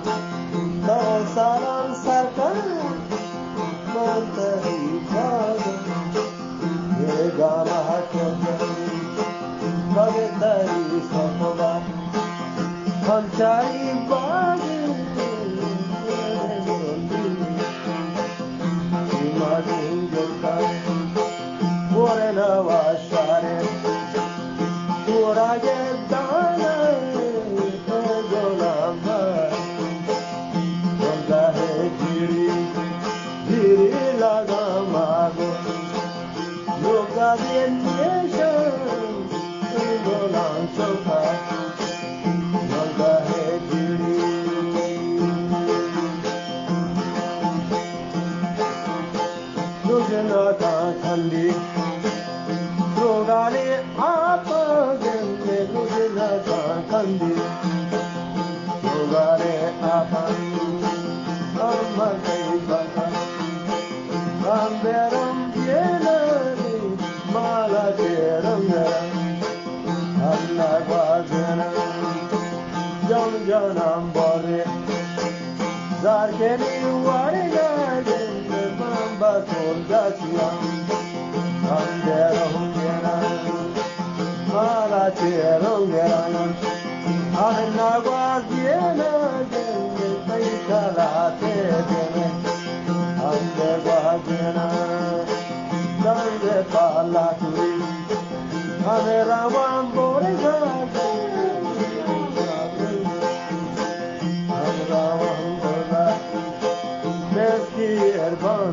No salam sarkar mantari jaga ye gama hakya Bagatari Sotoba Panchari Bagi Imagine Gurka Purana Vashare Purage Dana Golamba Ganga He Giri Giri Lagamago Yoga Vienation Golang Choka Ganga He Giri Nujanata Khandi Rogale Apa Gende Nujanata Khandi Rogale Apa Amma Kai Baka Amberam Yenari Mala Jeramera Allah Gwazena Jam Janam Bore Zarkeni Wariga Jende Mamba Tolgachia Ambera Hungera Mala Cherongera Allah Gwazena Jende Paikala Tedene Ambera Gwazena Jande Palaturi Amerawan Borega Amerawan Borega Meski Erban